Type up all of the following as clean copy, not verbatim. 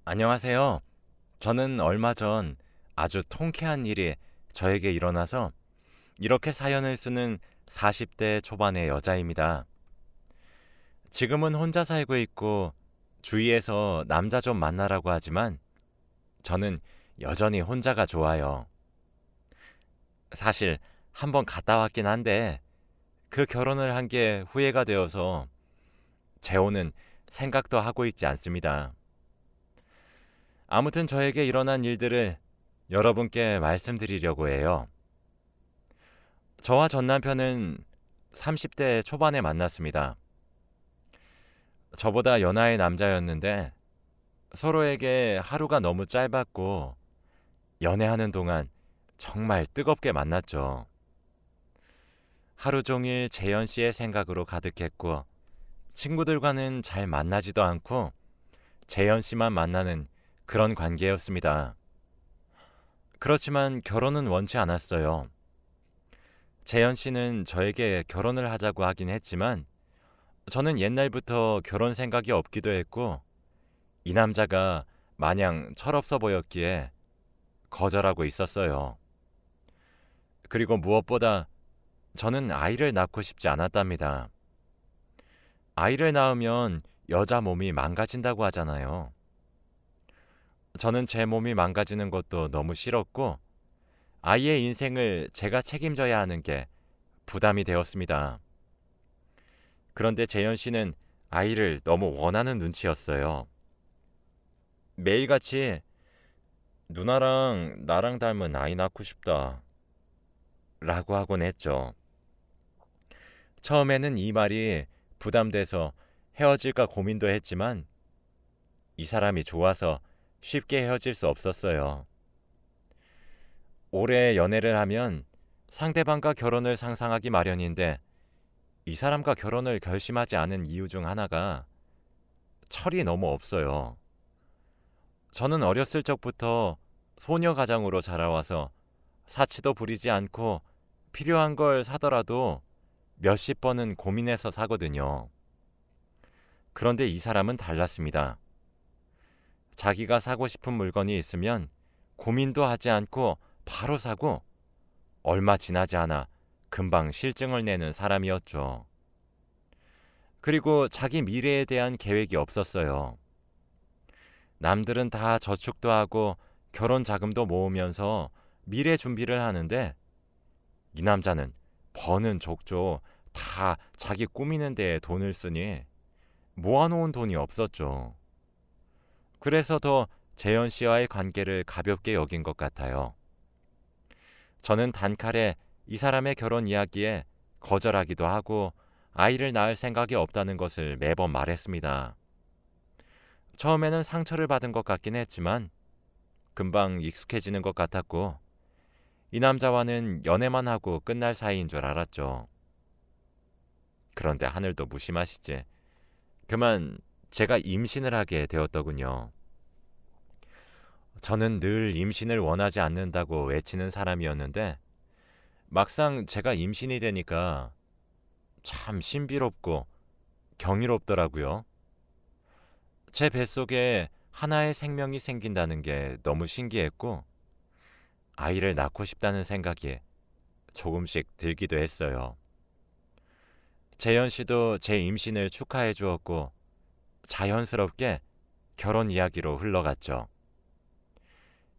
안녕하세요. 저는 얼마 전 아주 통쾌한 일이 저에게 일어나서 이렇게 사연을 쓰는 40대 초반의 여자입니다. 지금은 혼자 살고 있고 주위에서 남자 좀 만나라고 하지만 저는 여전히 혼자가 좋아요. 사실 한번 갔다 왔긴 한데 그 결혼을 한 게 후회가 되어서 재혼은 생각도 하고 있지 않습니다. 아무튼 저에게 일어난 일들을 여러분께 말씀드리려고 해요. 저와 전 남편은 30대 초반에 만났습니다. 저보다 연하의 남자였는데 서로에게 하루가 너무 짧았고 연애하는 동안 정말 뜨겁게 만났죠. 하루 종일 재현 씨의 생각으로 가득했고 친구들과는 잘 만나지도 않고 재현 씨만 만나는 그런 관계였습니다. 그렇지만 결혼은 원치 않았어요. 재현 씨는 저에게 결혼을 하자고 하긴 했지만 저는 옛날부터 결혼 생각이 없기도 했고 이 남자가 마냥 철없어 보였기에 거절하고 있었어요. 그리고 무엇보다 저는 아이를 낳고 싶지 않았답니다. 아이를 낳으면 여자 몸이 망가진다고 하잖아요. 저는 제 몸이 망가지는 것도 너무 싫었고 아이의 인생을 제가 책임져야 하는 게 부담이 되었습니다. 그런데 재현 씨는 아이를 너무 원하는 눈치였어요. 매일같이 누나랑 나랑 닮은 아이 낳고 싶다 라고 하곤 했죠. 처음에는 이 말이 부담돼서 헤어질까 고민도 했지만 이 사람이 좋아서 쉽게 헤어질 수 없었어요. 오래 연애를 하면 상대방과 결혼을 상상하기 마련인데 이 사람과 결혼을 결심하지 않은 이유 중 하나가 철이 너무 없어요. 저는 어렸을 적부터 소녀 가정으로 자라와서 사치도 부리지 않고 필요한 걸 사더라도 몇십 번은 고민해서 사거든요. 그런데 이 사람은 달랐습니다. 자기가 사고 싶은 물건이 있으면 고민도 하지 않고 바로 사고 얼마 지나지 않아 금방 실증을 내는 사람이었죠. 그리고 자기 미래에 대한 계획이 없었어요. 남들은 다 저축도 하고 결혼 자금도 모으면서 미래 준비를 하는데 이 남자는 버는 족족 다 자기 꾸미는 데에 돈을 쓰니 모아놓은 돈이 없었죠. 그래서 더 재현 씨와의 관계를 가볍게 여긴 것 같아요. 저는 단칼에 이 사람의 결혼 이야기에 거절하기도 하고 아이를 낳을 생각이 없다는 것을 매번 말했습니다. 처음에는 상처를 받은 것 같긴 했지만 금방 익숙해지는 것 같았고 이 남자와는 연애만 하고 끝날 사이인 줄 알았죠. 그런데 하늘도 무심하시지. 그만 제가 임신을 하게 되었더군요. 저는 늘 임신을 원하지 않는다고 외치는 사람이었는데 막상 제가 임신이 되니까 참 신비롭고 경이롭더라고요. 제 뱃속에 하나의 생명이 생긴다는 게 너무 신기했고 아이를 낳고 싶다는 생각이 조금씩 들기도 했어요. 재현 씨도 제 임신을 축하해 주었고 자연스럽게 결혼 이야기로 흘러갔죠.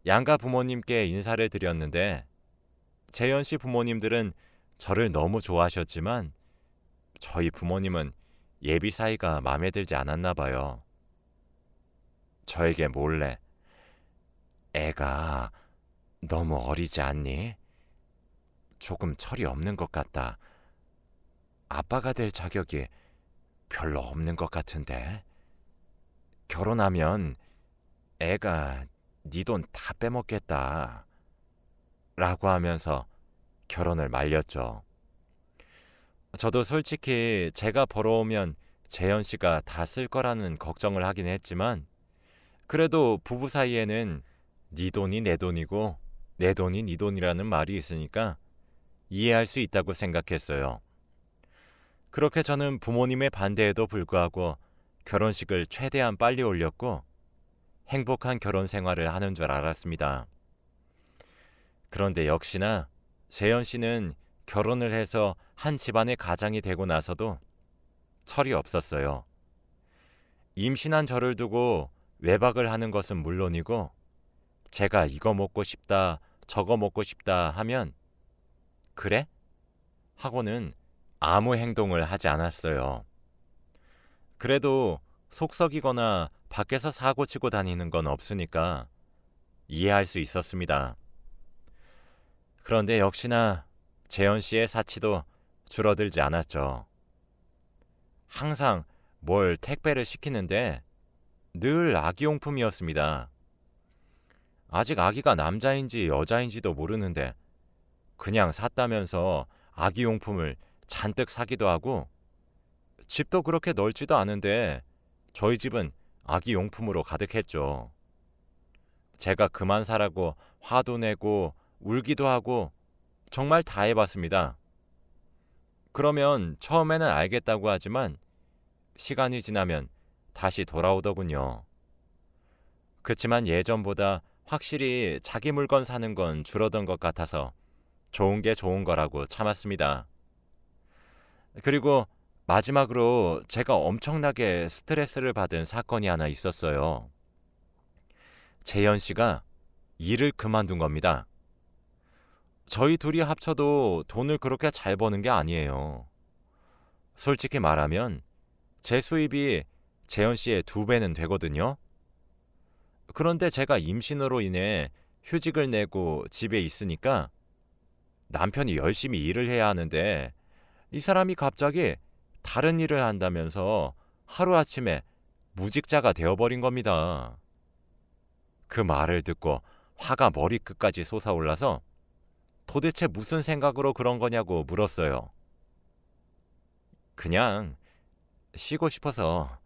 양가 부모님께 인사를 드렸는데 재현 씨 부모님들은 저를 너무 좋아하셨지만 저희 부모님은 예비 사이가 마음에 들지 않았나 봐요. 저에게 몰래 애가 너무 어리지 않니? 조금 철이 없는 것 같다. 아빠가 될 자격이 별로 없는 것 같은데. 결혼하면 애가 네 돈 다 빼먹겠다. 라고 하면서 결혼을 말렸죠. 저도 솔직히 제가 벌어오면 재현 씨가 다 쓸 거라는 걱정을 하긴 했지만 그래도 부부 사이에는 네 돈이 내 돈이고 내 돈이 네 돈이라는 말이 있으니까 이해할 수 있다고 생각했어요. 그렇게 저는 부모님의 반대에도 불구하고 결혼식을 최대한 빨리 올렸고 행복한 결혼 생활을 하는 줄 알았습니다. 그런데 역시나 재현 씨는 결혼을 해서 한 집안의 가장이 되고 나서도 철이 없었어요. 임신한 저를 두고 외박을 하는 것은 물론이고 제가 이거 먹고 싶다, 저거 먹고 싶다 하면 그래? 하고는 아무 행동을 하지 않았어요. 그래도 속썩이거나 밖에서 사고치고 다니는 건 없으니까 이해할 수 있었습니다. 그런데 역시나 재현 씨의 사치도 줄어들지 않았죠. 항상 뭘 택배를 시키는데 늘 아기용품이었습니다. 아직 아기가 남자인지 여자인지도 모르는데 그냥 샀다면서 아기용품을 잔뜩 사기도 하고 집도 그렇게 넓지도 않은데 저희 집은 아기용품으로 가득했죠. 제가 그만 사라고 화도 내고 울기도 하고 정말 다 해봤습니다. 그러면 처음에는 알겠다고 하지만 시간이 지나면 다시 돌아오더군요. 그치만 예전보다 확실히 자기 물건 사는 건 줄어든 것 같아서 좋은 게 좋은 거라고 참았습니다. 그리고 마지막으로 제가 엄청나게 스트레스를 받은 사건이 하나 있었어요. 재현 씨가 일을 그만둔 겁니다. 저희 둘이 합쳐도 돈을 그렇게 잘 버는 게 아니에요. 솔직히 말하면 제 수입이 재현 씨의 2배는 되거든요. 그런데 제가 임신으로 인해 휴직을 내고 집에 있으니까 남편이 열심히 일을 해야 하는데 이 사람이 갑자기 다른 일을 한다면서 하루아침에 무직자가 되어버린 겁니다. 그 말을 듣고 화가 머리끝까지 솟아올라서 도대체 무슨 생각으로 그런 거냐고 물었어요. 그냥 쉬고 싶어서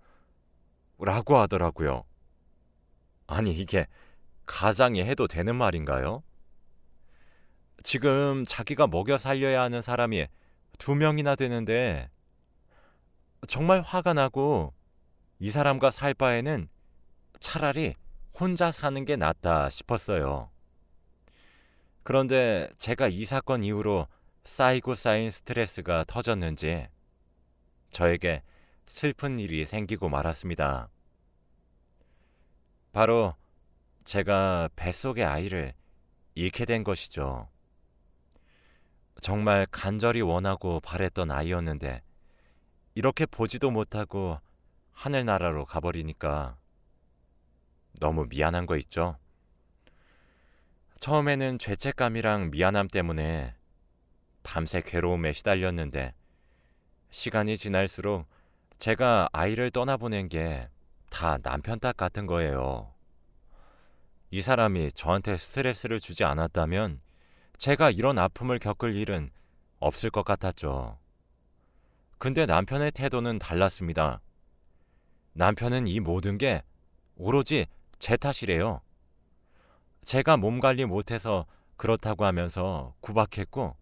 라고 하더라고요. 아니 이게 가장이 해도 되는 말인가요? 지금 자기가 먹여 살려야 하는 사람이 2명이나 되는데 정말 화가 나고 이 사람과 살 바에는 차라리 혼자 사는 게 낫다 싶었어요. 그런데 제가 이 사건 이후로 쌓이고 쌓인 스트레스가 터졌는지 저에게 슬픈 일이 생기고 말았습니다. 바로 제가 뱃속의 아이를 잃게 된 것이죠. 정말 간절히 원하고 바랬던 아이였는데 이렇게 보지도 못하고 하늘나라로 가버리니까 너무 미안한 거 있죠? 처음에는 죄책감이랑 미안함 때문에 밤새 괴로움에 시달렸는데 시간이 지날수록 제가 아이를 떠나보낸 게 다 남편 탓 같은 거예요. 이 사람이 저한테 스트레스를 주지 않았다면 제가 이런 아픔을 겪을 일은 없을 것 같았죠. 근데 남편의 태도는 달랐습니다. 남편은 이 모든 게 오로지 제 탓이래요. 제가 몸 관리 못해서 그렇다고 하면서 구박했고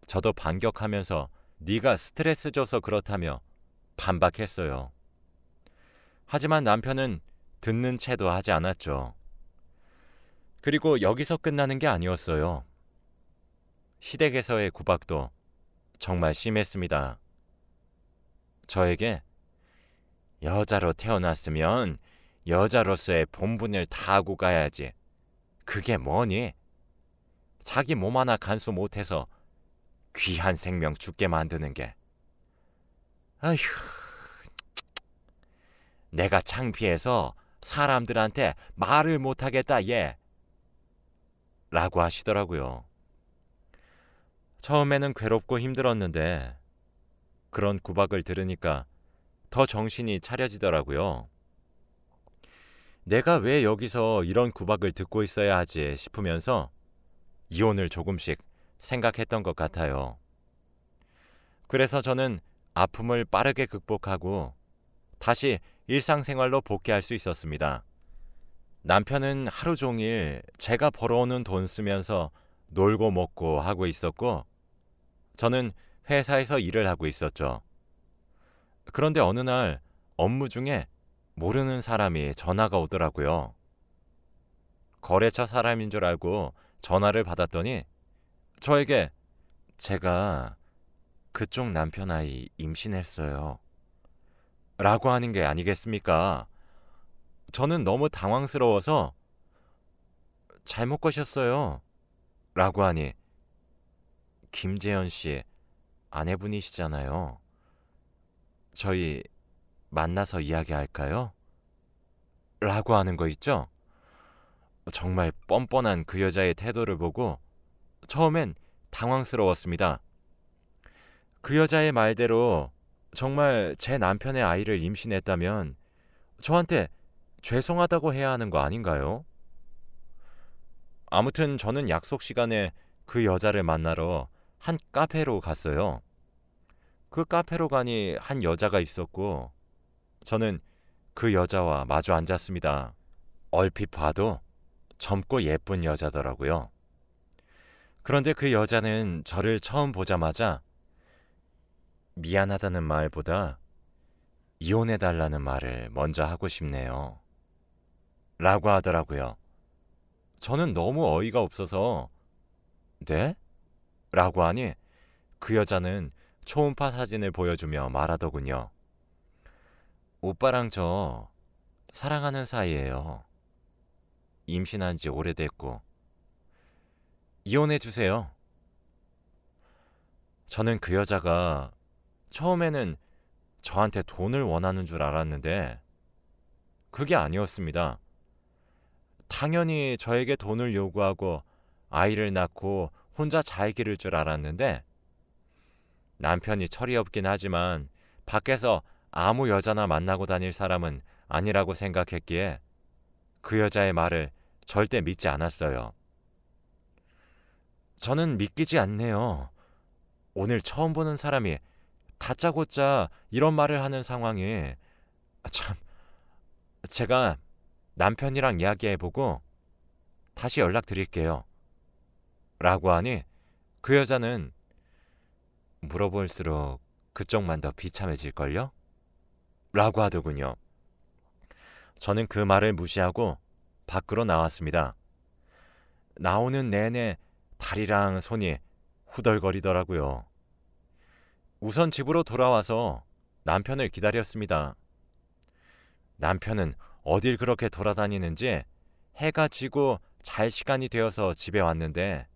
저도 반격하면서 네가 스트레스 줘서 그렇다며 반박했어요. 하지만 남편은 듣는 채도 하지 않았죠. 그리고 여기서 끝나는 게 아니었어요. 시댁에서의 구박도 정말 심했습니다. 저에게 여자로 태어났으면 여자로서의 본분을 다하고 가야지. 그게 뭐니? 자기 몸 하나 간수 못해서 귀한 생명 죽게 만드는 게. 아휴, 내가 창피해서 사람들한테 말을 못하겠다 얘. 라고 하시더라고요. 처음에는 괴롭고 힘들었는데 그런 구박을 들으니까 더 정신이 차려지더라고요. 내가 왜 여기서 이런 구박을 듣고 있어야 하지 싶으면서 이혼을 조금씩 생각했던 것 같아요. 그래서 저는 아픔을 빠르게 극복하고 다시 일상생활로 복귀할 수 있었습니다. 남편은 하루 종일 제가 벌어오는 돈 쓰면서 놀고 먹고 하고 있었고 저는 회사에서 일을 하고 있었죠. 그런데 어느 날 업무 중에 모르는 사람이 전화가 오더라고요. 거래처 사람인 줄 알고 전화를 받았더니 저에게 제가 그쪽 남편 아이 임신했어요. 라고 하는 게 아니겠습니까? 저는 너무 당황스러워서 잘못 거셨어요. 라고 하니 김재현 씨 아내분이시잖아요. 저희 만나서 이야기할까요? 라고 하는 거 있죠? 정말 뻔뻔한 그 여자의 태도를 보고 처음엔 당황스러웠습니다. 그 여자의 말대로 정말 제 남편의 아이를 임신했다면 저한테 죄송하다고 해야 하는 거 아닌가요? 아무튼 저는 약속 시간에 그 여자를 만나러 한 카페로 갔어요. 그 카페로 가니 한 여자가 있었고 저는 그 여자와 마주 앉았습니다. 얼핏 봐도 젊고 예쁜 여자더라고요. 그런데 그 여자는 저를 처음 보자마자 미안하다는 말보다 이혼해달라는 말을 먼저 하고 싶네요. 라고 하더라고요. 저는 너무 어이가 없어서 네? 라고 하니 그 여자는 초음파 사진을 보여주며 말하더군요. 오빠랑 저 사랑하는 사이예요. 임신한 지 오래됐고 이혼해 주세요. 저는 그 여자가 처음에는 저한테 돈을 원하는 줄 알았는데 그게 아니었습니다. 당연히 저에게 돈을 요구하고 아이를 낳고 혼자 잘 기를 줄 알았는데 남편이 철이 없긴 하지만 밖에서 아무 여자나 만나고 다닐 사람은 아니라고 생각했기에 그 여자의 말을 절대 믿지 않았어요. 저는 믿기지 않네요. 오늘 처음 보는 사람이 다짜고짜 이런 말을 하는 상황에 참 제가 남편이랑 이야기해보고 다시 연락드릴게요. 라고 하니 그 여자는 물어볼수록 그쪽만 더 비참해질걸요? 라고 하더군요. 저는 그 말을 무시하고 밖으로 나왔습니다. 나오는 내내 다리랑 손이 후덜거리더라고요. 우선 집으로 돌아와서 남편을 기다렸습니다. 남편은 어딜 그렇게 돌아다니는지 해가 지고 잘 시간이 되어서 집에 왔는데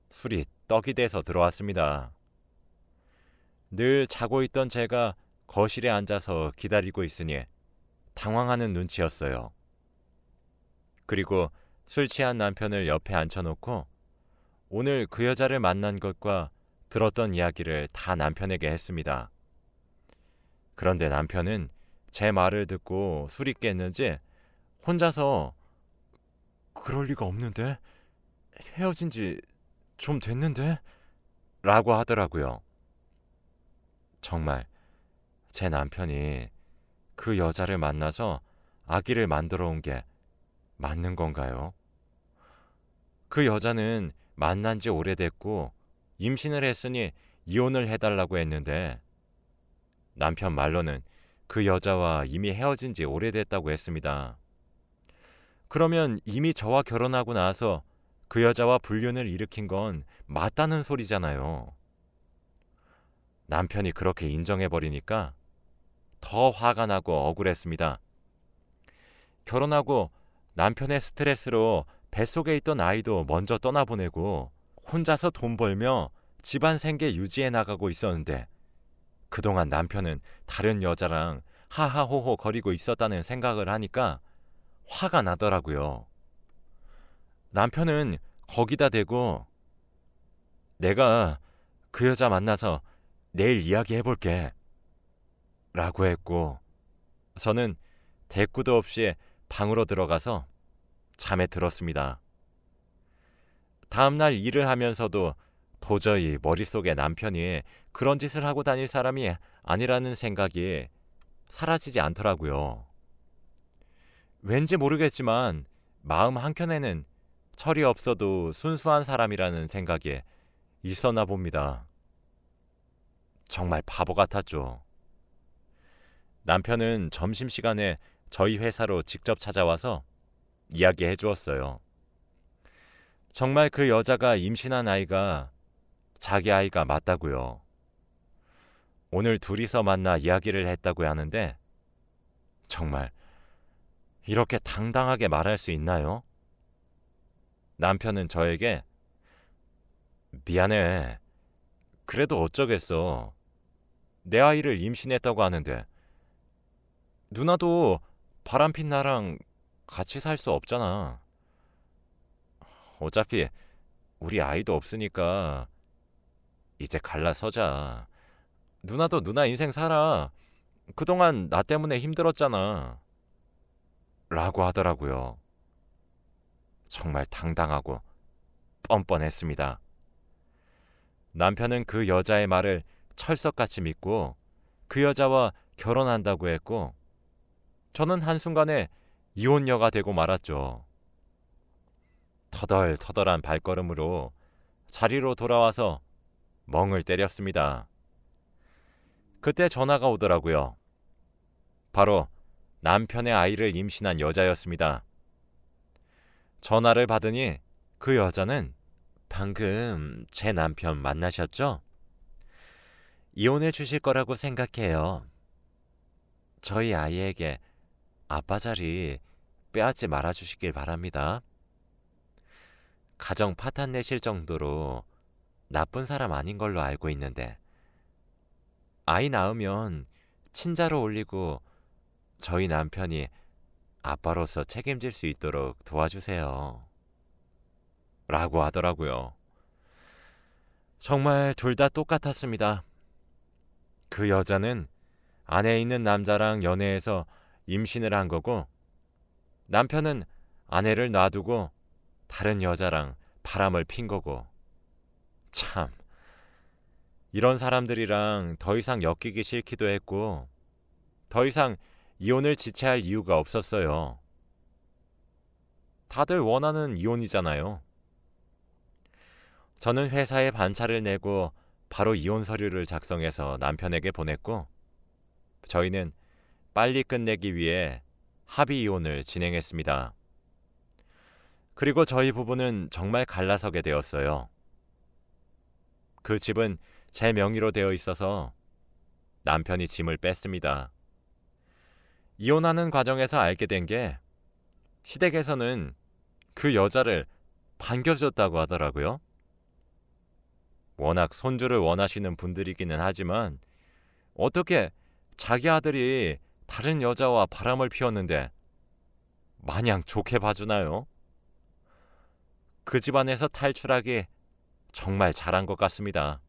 술이 떡이 돼서 들어왔습니다. 늘 자고 있던 제가 거실에 앉아서 기다리고 있으니 당황하는 눈치였어요. 그리고 술 취한 남편을 옆에 앉혀놓고 오늘 그 여자를 만난 것과 들었던 이야기를 다 남편에게 했습니다. 그런데 남편은 제 말을 듣고 술이 깼는지 혼자서 그럴 리가 없는데 헤어진 지 좀 됐는데 라고 하더라고요. 정말 제 남편이 그 여자를 만나서 아기를 만들어 온 게 맞는 건가요? 그 여자는 만난 지 오래됐고 임신을 했으니 이혼을 해달라고 했는데 남편 말로는 그 여자와 이미 헤어진 지 오래됐다고 했습니다. 그러면 이미 저와 결혼하고 나서 그 여자와 불륜을 일으킨 건 맞다는 소리잖아요. 남편이 그렇게 인정해버리니까 더 화가 나고 억울했습니다. 결혼하고 남편의 스트레스로 뱃속에 있던 아이도 먼저 떠나보내고 혼자서 돈 벌며 집안 생계 유지해 나가고 있었는데 그동안 남편은 다른 여자랑 하하호호 거리고 있었다는 생각을 하니까 화가 나더라고요. 남편은 거기다 대고 내가 그 여자 만나서 내일 이야기해볼게 라고 했고 저는 대꾸도 없이 방으로 들어가서 잠에 들었습니다. 다음날 일을 하면서도 도저히 머릿속에 남편이 그런 짓을 하고 다닐 사람이 아니라는 생각이 사라지지 않더라고요. 왠지 모르겠지만 마음 한켠에는 철이 없어도 순수한 사람이라는 생각이 있었나 봅니다. 정말 바보 같았죠. 남편은 점심시간에 저희 회사로 직접 찾아와서 이야기해 주었어요. 정말 그 여자가 임신한 아이가 자기 아이가 맞다고요. 오늘 둘이서 만나 이야기를 했다고 하는데 정말 이렇게 당당하게 말할 수 있나요? 남편은 저에게 미안해. 그래도 어쩌겠어. 내 아이를 임신했다고 하는데 누나도 바람핀 나랑 같이 살 수 없잖아. 어차피 우리 아이도 없으니까 이제 갈라서자. 누나도 누나 인생 살아. 그동안 나 때문에 힘들었잖아. 라고 하더라고요. 정말 당당하고 뻔뻔했습니다. 남편은 그 여자의 말을 철석같이 믿고 그 여자와 결혼한다고 했고 저는 한순간에 이혼녀가 되고 말았죠. 터덜터덜한 발걸음으로 자리로 돌아와서 멍을 때렸습니다. 그때 전화가 오더라고요. 바로 남편의 아이를 임신한 여자였습니다. 전화를 받으니 그 여자는 방금 제 남편 만나셨죠? 이혼해 주실 거라고 생각해요. 저희 아이에게 아빠 자리 빼앗지 말아 주시길 바랍니다. 가정 파탄 내실 정도로 나쁜 사람 아닌 걸로 알고 있는데 아이 낳으면 친자로 올리고 저희 남편이 아빠로서 책임질 수 있도록 도와주세요. 라고 하더라고요. 정말 둘 다 똑같았습니다. 그 여자는 안에 있는 남자랑 연애해서 임신을 한 거고 남편은 아내를 놔두고 다른 여자랑 바람을 핀 거고 참 이런 사람들이랑 더 이상 엮이기 싫기도 했고 더 이상 이혼을 지체할 이유가 없었어요. 다들 원하는 이혼이잖아요. 저는 회사에 반차를 내고 바로 이혼 서류를 작성해서 남편에게 보냈고 저희는 빨리 끝내기 위해 합의 이혼을 진행했습니다. 그리고 저희 부부는 정말 갈라서게 되었어요. 그 집은 제 명의로 되어 있어서 남편이 짐을 뺐습니다. 이혼하는 과정에서 알게 된 게 시댁에서는 그 여자를 반겨줬다고 하더라고요. 워낙 손주를 원하시는 분들이기는 하지만 어떻게 자기 아들이 다른 여자와 바람을 피웠는데 마냥 좋게 봐주나요? 그 집안에서 탈출하기 정말 잘한 것 같습니다.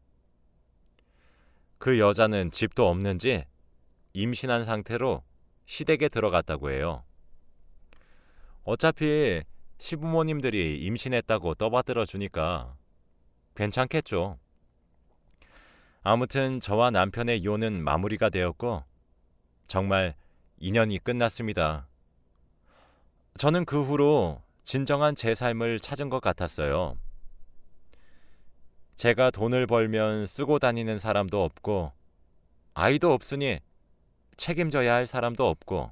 그 여자는 집도 없는지 임신한 상태로 시댁에 들어갔다고 해요. 어차피 시부모님들이 임신했다고 떠받들어 주니까 괜찮겠죠. 아무튼 저와 남편의 이혼은 마무리가 되었고 정말 인연이 끝났습니다. 저는 그 후로 진정한 제 삶을 찾은 것 같았어요. 제가 돈을 벌면 쓰고 다니는 사람도 없고 아이도 없으니 책임져야 할 사람도 없고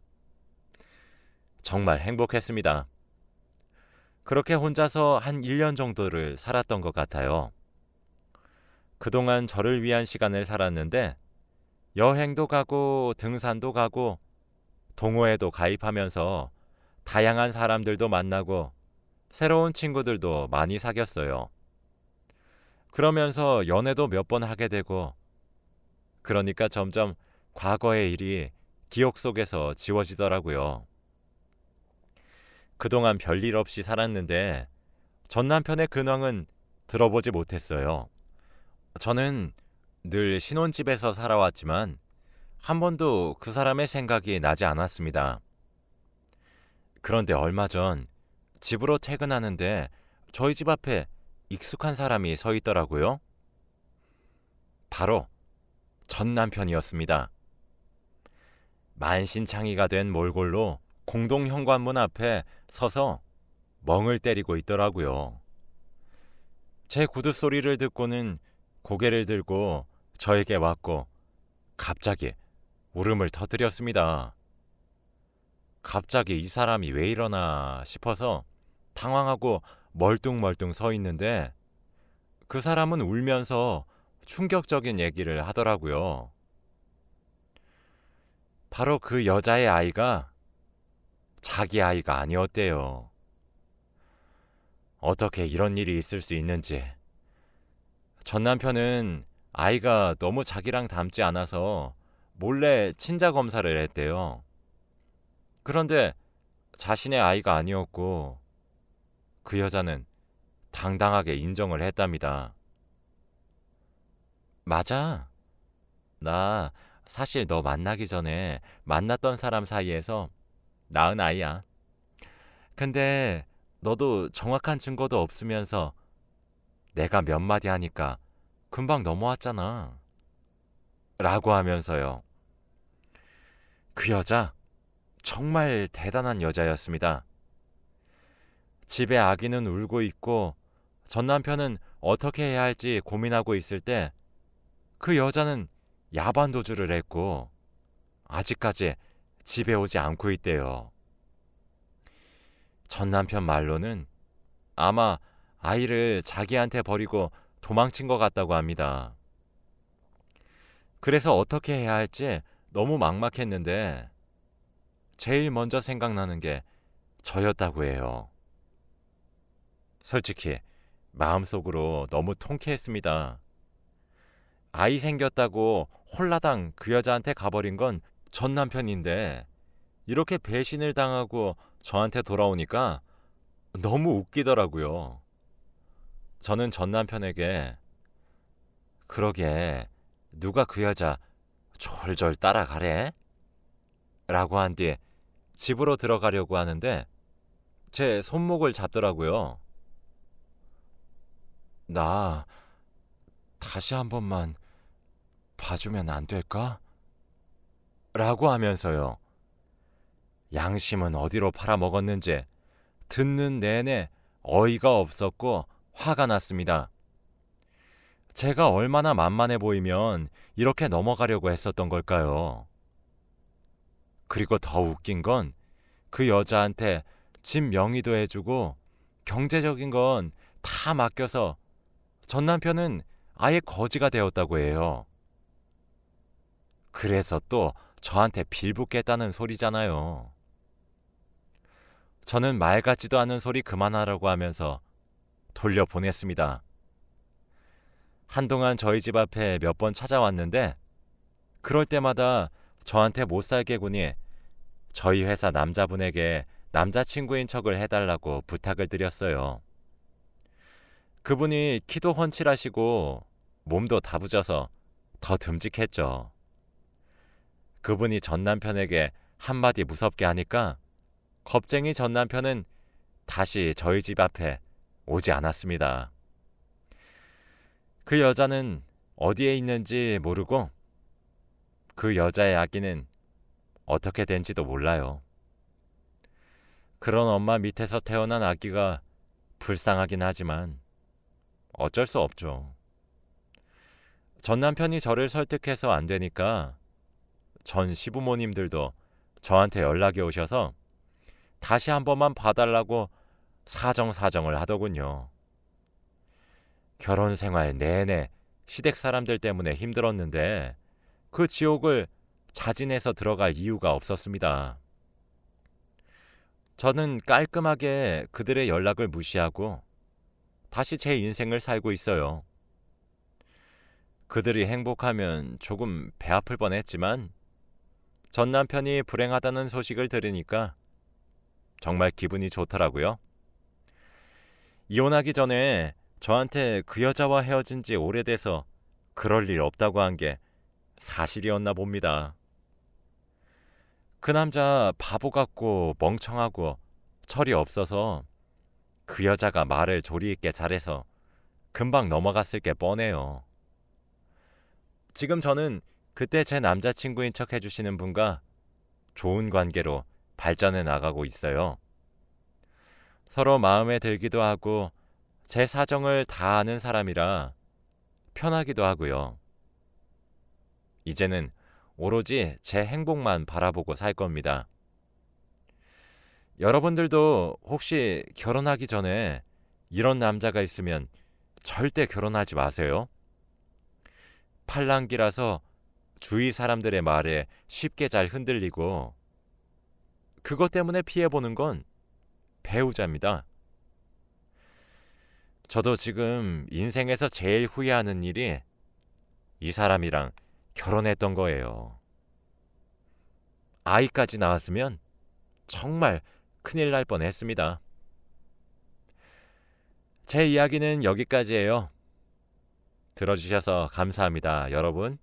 정말 행복했습니다. 그렇게 혼자서 한 1년 정도를 살았던 것 같아요. 그동안 저를 위한 시간을 살았는데 여행도 가고 등산도 가고 동호회도 가입하면서 다양한 사람들도 만나고 새로운 친구들도 많이 사귀었어요. 그러면서 연애도 몇 번 하게 되고 그러니까 점점 과거의 일이 기억 속에서 지워지더라고요. 그동안 별일 없이 살았는데 전 남편의 근황은 들어보지 못했어요. 저는 늘 신혼집에서 살아왔지만 한 번도 그 사람의 생각이 나지 않았습니다. 그런데 얼마 전 집으로 퇴근하는데 저희 집 앞에 익숙한 사람이 서 있더라고요. 바로 전 남편이었습니다. 만신창이가 된 몰골로 공동 현관문 앞에 서서 멍을 때리고 있더라고요. 제 구두 소리를 듣고는 고개를 들고 저에게 왔고 갑자기 울음을 터뜨렸습니다. 갑자기 이 사람이 왜 이러나 싶어서 당황하고 멀뚱멀뚱 서 있는데 그 사람은 울면서 충격적인 얘기를 하더라고요. 바로 그 여자의 아이가 자기 아이가 아니었대요. 어떻게 이런 일이 있을 수 있는지. 전 남편은 아이가 너무 자기랑 닮지 않아서 몰래 친자 검사를 했대요. 그런데 자신의 아이가 아니었고 그 여자는 당당하게 인정을 했답니다. 맞아. 나 사실 너 만나기 전에 만났던 사람 사이에서 낳은 아이야. 근데 너도 정확한 증거도 없으면서 내가 몇 마디 하니까 금방 넘어왔잖아. 라고 하면서요. 그 여자 정말 대단한 여자였습니다. 집에 아기는 울고 있고 전 남편은 어떻게 해야 할지 고민하고 있을 때 그 여자는 야반 도주를 했고 아직까지 집에 오지 않고 있대요. 전 남편 말로는 아마 아이를 자기한테 버리고 도망친 것 같다고 합니다. 그래서 어떻게 해야 할지 너무 막막했는데 제일 먼저 생각나는 게 저였다고 해요. 솔직히 마음속으로 너무 통쾌했습니다. 아이 생겼다고 홀라당 그 여자한테 가버린 건 전 남편인데 이렇게 배신을 당하고 저한테 돌아오니까 너무 웃기더라고요. 저는 전 남편에게 그러게 누가 그 여자 졸졸 따라가래? 라고 한 뒤 집으로 들어가려고 하는데 제 손목을 잡더라고요. 나 다시 한 번만 봐주면 안 될까? 라고 하면서요. 양심은 어디로 팔아먹었는지 듣는 내내 어이가 없었고 화가 났습니다. 제가 얼마나 만만해 보이면 이렇게 넘어가려고 했었던 걸까요? 그리고 더 웃긴 건 그 여자한테 집 명의도 해주고 경제적인 건 다 맡겨서 전 남편은 아예 거지가 되었다고 해요. 그래서 또 저한테 빌붙겠다는 소리잖아요. 저는 말 같지도 않은 소리 그만하라고 하면서 돌려보냈습니다. 한동안 저희 집 앞에 몇 번 찾아왔는데 그럴 때마다 저한테 못살게 군이 저희 회사 남자분에게 남자친구인 척을 해달라고 부탁을 드렸어요. 그분이 키도 훤칠하시고 몸도 다부져서 더 듬직했죠. 그분이 전 남편에게 한마디 무섭게 하니까 겁쟁이 전 남편은 다시 저희 집 앞에 오지 않았습니다. 그 여자는 어디에 있는지 모르고 그 여자의 아기는 어떻게 된지도 몰라요. 그런 엄마 밑에서 태어난 아기가 불쌍하긴 하지만 어쩔 수 없죠. 전 남편이 저를 설득해서 안 되니까 전 시부모님들도 저한테 연락이 오셔서 다시 한 번만 봐달라고 사정사정을 하더군요. 결혼 생활 내내 시댁 사람들 때문에 힘들었는데 그 지옥을 자진해서 들어갈 이유가 없었습니다. 저는 깔끔하게 그들의 연락을 무시하고 다시 제 인생을 살고 있어요. 그들이 행복하면 조금 배 아플 뻔했지만 전 남편이 불행하다는 소식을 들으니까 정말 기분이 좋더라고요. 이혼하기 전에 저한테 그 여자와 헤어진 지 오래돼서 그럴 일 없다고 한 게 사실이었나 봅니다. 그 남자 바보 같고 멍청하고 철이 없어서 그 여자가 말을 조리 있게 잘해서 금방 넘어갔을 게 뻔해요. 지금 저는 그때 제 남자친구인 척 해주시는 분과 좋은 관계로 발전해 나가고 있어요. 서로 마음에 들기도 하고 제 사정을 다 아는 사람이라 편하기도 하고요. 이제는 오로지 제 행복만 바라보고 살 겁니다. 여러분들도 혹시 결혼하기 전에 이런 남자가 있으면 절대 결혼하지 마세요. 팔랑귀라서 주위 사람들의 말에 쉽게 잘 흔들리고 그것 때문에 피해보는 건 배우자입니다. 저도 지금 인생에서 제일 후회하는 일이 이 사람이랑 결혼했던 거예요. 아이까지 낳았으면 정말 큰일 날 뻔했습니다. 제 이야기는 여기까지예요. 들어주셔서 감사합니다, 여러분.